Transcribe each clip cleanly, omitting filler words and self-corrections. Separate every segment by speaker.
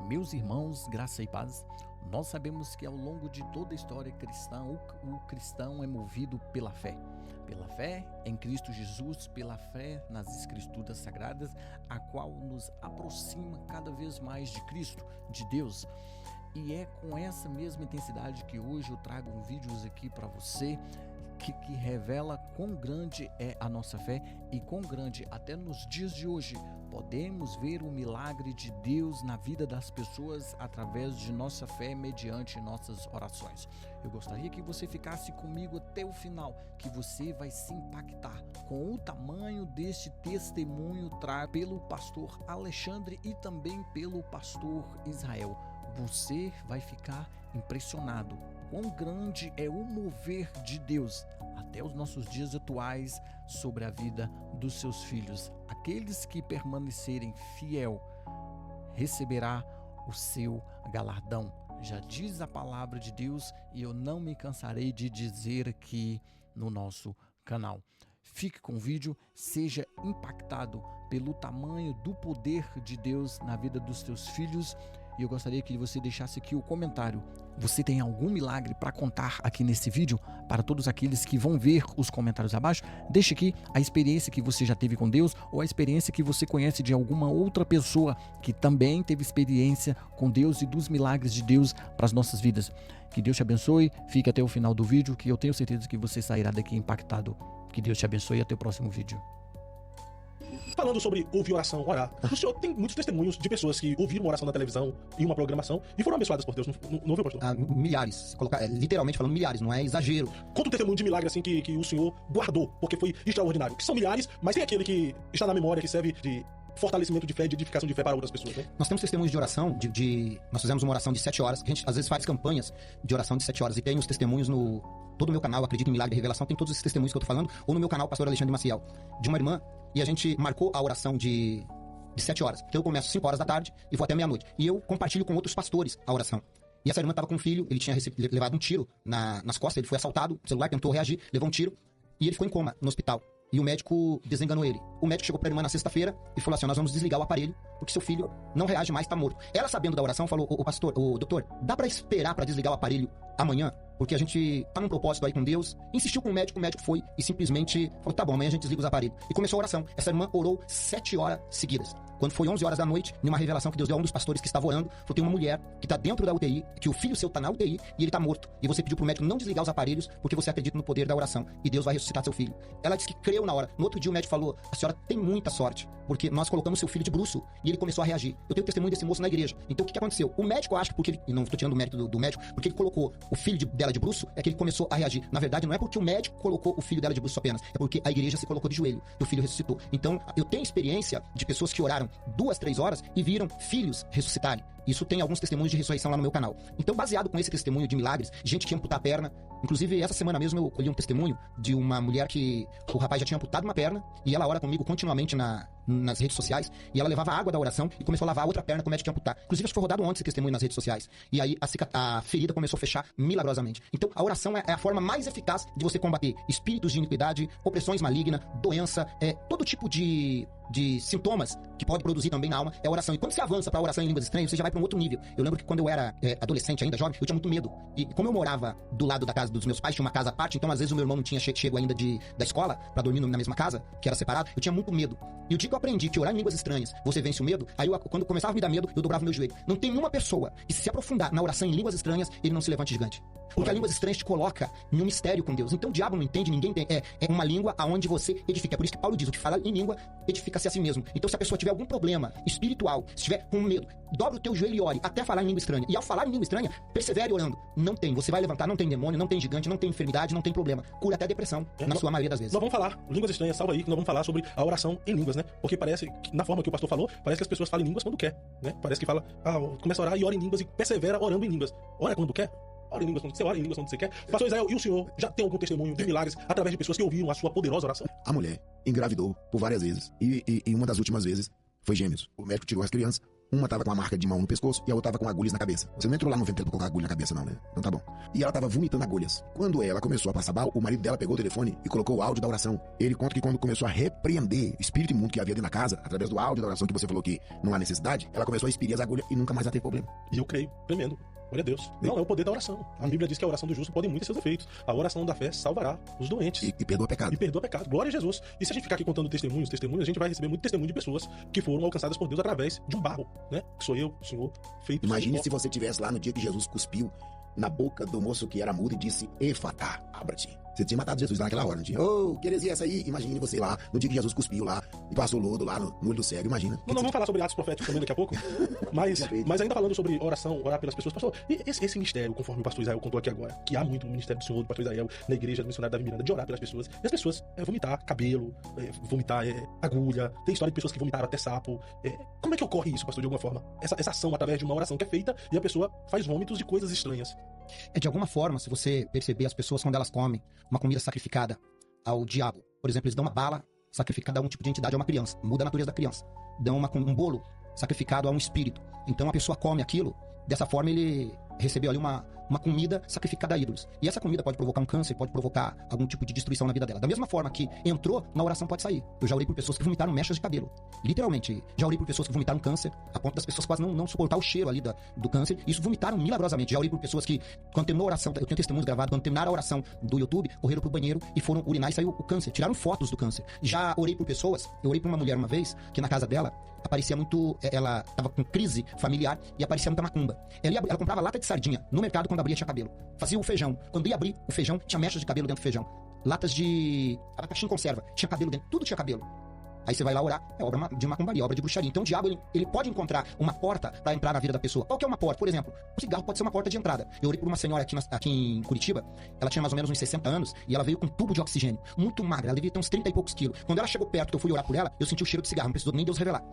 Speaker 1: Meus irmãos, graça e paz, nós sabemos que ao longo de toda a história cristã, o cristão é movido pela fé em Cristo Jesus, pela fé nas Escrituras Sagradas, a qual nos aproxima cada vez mais de Cristo, de Deus. E é com essa mesma intensidade que hoje eu trago vídeos aqui para você que revela quão grande é a nossa fé e quão grande, até nos dias de hoje, podemos ver o milagre de Deus na vida das pessoas através de nossa fé mediante nossas orações. Eu gostaria que você ficasse comigo até o final, que você vai se impactar com o tamanho deste testemunho trago pelo pastor Alexandre e também pelo pastor Israel. Você vai ficar impressionado quão grande é o mover de Deus até os nossos dias atuais sobre a vida dos seus filhos. Aqueles que permanecerem fiel receberá o seu galardão. Já diz a palavra de Deus e eu não me cansarei de dizer aqui no nosso canal. Fique com o vídeo, seja impactado pelo tamanho do poder de Deus na vida dos seus filhos. E eu gostaria que você deixasse aqui o comentário. Você tem algum milagre para contar aqui nesse vídeo? Para todos aqueles que vão ver os comentários abaixo, deixe aqui a experiência que você já teve com Deus ou a experiência que você conhece de alguma outra pessoa que também teve experiência com Deus e dos milagres de Deus para as nossas vidas. Que Deus te abençoe, fique até o final do vídeo, que eu tenho certeza que você sairá daqui impactado. Que Deus te abençoe e até o próximo vídeo.
Speaker 2: Falando sobre ouvir oração, orar, o senhor tem muitos testemunhos de pessoas que ouviram uma oração na televisão em uma programação e foram abençoadas por Deus, não ouviu, pastor?
Speaker 3: Milhares, literalmente falando milhares, não é exagero.
Speaker 2: Conta um testemunho de milagre assim que o senhor guardou, porque foi extraordinário. Que são milhares, mas tem aquele que está na memória, que serve de fortalecimento de fé, de edificação de fé para outras pessoas, né?
Speaker 3: Nós temos testemunhos de oração, nós fizemos uma oração de 7 horas, a gente às vezes faz campanhas de oração de 7 horas, e tem os testemunhos no todo o meu canal, Acredito em Milagre e Revelação, tem todos esses testemunhos que eu tô falando, ou no meu canal, Pastor Alexandre Maciel, de uma irmã, e a gente marcou a oração de 7 horas. Então eu começo 5 horas da tarde e vou até meia-noite. E eu compartilho com outros pastores a oração. E essa irmã estava com um filho, ele tinha levado um tiro nas costas, ele foi assaltado, o celular tentou reagir, levou um tiro, e ele ficou em coma no hospital. E o médico desenganou ele. O médico chegou pra irmã na sexta-feira e falou assim: nós vamos desligar o aparelho, porque seu filho não reage mais, tá morto. Ela, sabendo da oração, falou: o doutor, dá pra esperar pra desligar o aparelho amanhã? Porque a gente tá num propósito aí com Deus. Insistiu com o médico foi e simplesmente falou: tá bom, amanhã a gente desliga os aparelhos. E começou a oração. Essa irmã orou 7 horas seguidas. Quando foi 11 horas da noite, numa revelação que Deus deu a um dos pastores que estava orando, falou: tem uma mulher que tá dentro da UTI, que o filho seu tá na UTI e ele tá morto. E você pediu pro médico não desligar os aparelhos porque você acredita no poder da oração. E Deus vai ressuscitar seu filho. Ela disse que creu na hora. No outro dia o médico falou: a senhora tem muita sorte, porque nós colocamos seu filho de bruço e ele começou a reagir. Eu tenho testemunho desse moço na igreja. Então o que aconteceu? O médico, acha que porque ele, e não estou tirando o mérito do médico, porque ele colocou o filho dela de bruço, é que ele começou a reagir. Na verdade, não é porque o médico colocou o filho dela de bruço apenas, é porque a igreja se colocou de joelho e o filho ressuscitou. Então, eu tenho experiência de pessoas que oraram 2, 3 horas e viram filhos ressuscitarem. Isso tem alguns testemunhos de ressurreição lá no meu canal. Então, baseado com esse testemunho de milagres, gente que ia amputar a perna, inclusive essa semana mesmo eu colhi um testemunho de uma mulher que o rapaz já tinha amputado uma perna e ela ora comigo continuamente nas redes sociais, e ela levava a água da oração e começou a lavar a outra perna com o médico que ia amputar. Inclusive, acho que foi rodado ontem esse testemunho nas redes sociais. E aí a ferida começou a fechar milagrosamente. Então, a oração é a forma mais eficaz de você combater espíritos de iniquidade, opressões malignas, doença, todo tipo de sintomas que pode produzir também na alma, é a oração. E quando você avança para a oração em línguas estranhas, você já vai para um outro nível. Eu lembro que quando eu era adolescente ainda, jovem, eu tinha muito medo. E como eu morava do lado da casa dos meus pais, tinha uma casa à parte, então às vezes o meu irmão não tinha chego ainda da escola para dormir na mesma casa, que era separado, eu tinha muito medo. E o dia que eu aprendi que orar em línguas estranhas, você vence o medo, aí quando começava a me dar medo, eu dobrava o meu joelho. Não tem uma pessoa que se aprofundar na oração em línguas estranhas, ele não se levante gigante. Porque a línguas estranhas te coloca em um mistério com Deus. Então o diabo não entende, ninguém tem. É uma língua aonde você edifica. É por isso que Paulo diz: o que fala em língua edifica-se a si mesmo. Então, se a pessoa tiver algum problema espiritual, se estiver com medo, dobra o teu joelho e ore até falar em língua estranha. E ao falar em língua estranha, persevere orando. Não tem. Você vai levantar, não tem demônio, não tem gigante, não tem enfermidade, não tem problema. Cura até depressão, na sua maioria das vezes.
Speaker 2: Nós vamos falar, línguas estranhas, salva aí, que nós vamos falar sobre a oração em línguas, né? Porque parece, na forma que o pastor falou, parece que as pessoas falam em línguas quando quer, né? Parece que fala, começa a orar e ora em línguas e persevera orando em línguas. Ora quando quer. Ora em línguas quando você ora em línguas quando você quer. Pastor Israel, e o senhor já tem algum testemunho de milagres através de pessoas que ouviram a sua poderosa oração?
Speaker 4: A mulher engravidou por várias vezes e uma das últimas vezes foi gêmeos. O médico tirou as crianças, Uma tava com a marca de mão no pescoço e a outra tava com agulhas na cabeça. Você não entrou lá no ventre pra colocar agulha na cabeça, não, né? Então tá bom. E ela tava vomitando agulhas. Quando ela começou a passar mal, o marido dela pegou o telefone e colocou o áudio da oração. Ele conta que quando começou a repreender o espírito imundo que havia dentro da casa, através do áudio da oração que você falou que não há necessidade, ela começou a expirir as agulhas e nunca mais vai ter problema.
Speaker 2: E eu creio, tremendo. Glória a Deus. Não, é o poder da oração. A Bíblia diz que a oração do justo pode muito ter seus efeitos. A oração da fé salvará os doentes.
Speaker 4: E perdoa pecado.
Speaker 2: E perdoa pecado. Glória a Jesus. E se a gente ficar aqui contando testemunhos, a gente vai receber muito testemunho de pessoas que foram alcançadas por Deus através de um barro, né? Que sou eu, o Senhor, feito.
Speaker 4: Imagine se você estivesse lá no dia que Jesus cuspiu na boca do moço que era mudo e disse, Efatá, abra-te. Você tinha matado Jesus lá naquela hora, não tinha? Oh, que heresia essa aí? Imagine você lá, no dia que Jesus cuspiu lá e passou lodo lá no olho do cego, imagina.
Speaker 2: Não, vamos falar sobre atos proféticos também daqui a pouco. Mas ainda falando sobre oração, orar pelas pessoas, pastor, e esse mistério, conforme o pastor Israel contou aqui agora, que há muito no ministério do Senhor, do pastor Israel, na igreja do missionário Davi Miranda, de orar pelas pessoas, e as pessoas vomitar cabelo, vomitar agulha, tem história de pessoas que vomitaram até sapo. Como é que ocorre isso, pastor, de alguma forma? Essa ação através de uma oração que é feita e a pessoa faz vômitos de coisas estranhas.
Speaker 3: De alguma forma, se você perceber as pessoas quando elas comem uma comida sacrificada ao diabo, por exemplo, eles dão uma bala sacrificada a algum tipo de entidade a uma criança, muda a natureza da criança, dão um bolo sacrificado a um espírito, então a pessoa come aquilo, dessa forma ele recebeu ali uma comida sacrificada a ídolos. E essa comida pode provocar um câncer, pode provocar algum tipo de destruição na vida dela. Da mesma forma que entrou, na oração pode sair. Eu já orei por pessoas que vomitaram mechas de cabelo. Literalmente. Já orei por pessoas que vomitaram câncer, a ponto das pessoas quase não suportar o cheiro ali do câncer. Isso vomitaram milagrosamente. Já orei por pessoas que, quando terminou a oração, eu tenho testemunhos gravados, quando terminaram a oração do YouTube, correram pro banheiro e foram urinar e saiu o câncer. Tiraram fotos do câncer. Já orei por pessoas, eu orei por uma mulher uma vez, que na casa dela, aparecia muito, ela tava com crise familiar e aparecia muita macumba. Ela comprava lata de sardinha no mercado, quando abria tinha cabelo. Fazia o feijão. Quando ia abrir o feijão, tinha mechas de cabelo dentro do feijão. Latas de abacaxi em conserva, tinha cabelo dentro, tudo tinha cabelo. Aí você vai lá orar, é obra de macumbaria, obra de bruxaria. Então o diabo, ele pode encontrar uma porta para entrar na vida da pessoa. Qual que é uma porta? Por exemplo, o cigarro pode ser uma porta de entrada. Eu orei por uma senhora aqui em Curitiba, ela tinha mais ou menos uns 60 anos, e ela veio com um tubo de oxigênio, muito magra, ela devia ter uns 30 e poucos quilos. Quando ela chegou perto, que eu fui orar por ela, eu senti o cheiro de cigarro, não precisou nem Deus revelar.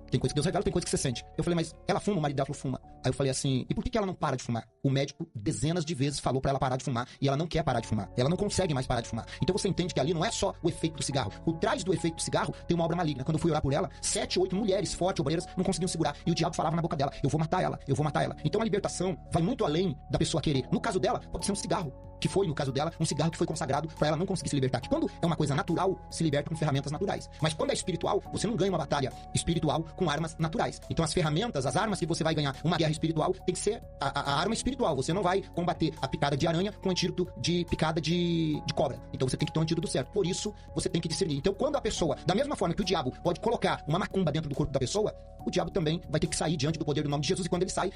Speaker 3: Tem coisa que Deus revela, tem coisa que você sente. Eu falei, mas ela fuma? O marido dela falou, fuma. Aí eu falei assim, e por que ela não para de fumar? O médico dezenas de vezes falou pra ela parar de fumar e ela não quer parar de fumar. Ela não consegue mais parar de fumar. Então você entende que ali não é só o efeito do cigarro. Por trás do efeito do cigarro tem uma obra maligna. Quando eu fui orar por ela, 7, 8 mulheres fortes, obreiras, não conseguiam segurar. E o diabo falava na boca dela, eu vou matar ela, eu vou matar ela. Então a libertação vai muito além da pessoa querer. No caso dela, pode ser um cigarro. Que foi, no caso dela, um cigarro que foi consagrado pra ela não conseguir se libertar. Que quando é uma coisa natural, se liberta com ferramentas naturais. Mas quando é espiritual, você não ganha uma batalha espiritual com armas naturais. Então as ferramentas, as armas que você vai ganhar uma guerra espiritual, tem que ser a arma espiritual. Você não vai combater a picada de aranha com antídoto de picada de cobra. Então você tem que ter um antídoto certo. Por isso, você tem que discernir. Então quando a pessoa, da mesma forma que o diabo pode colocar uma macumba dentro do corpo da pessoa, o diabo também vai ter que sair diante do poder do nome de Jesus. E quando ele sai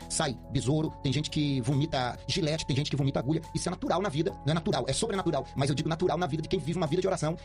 Speaker 3: besouro, tem gente que vomita gilete, tem gente que vomita agulha. Isso é natural na vida, não é natural, é sobrenatural, mas eu digo natural na vida de quem vive uma vida de oração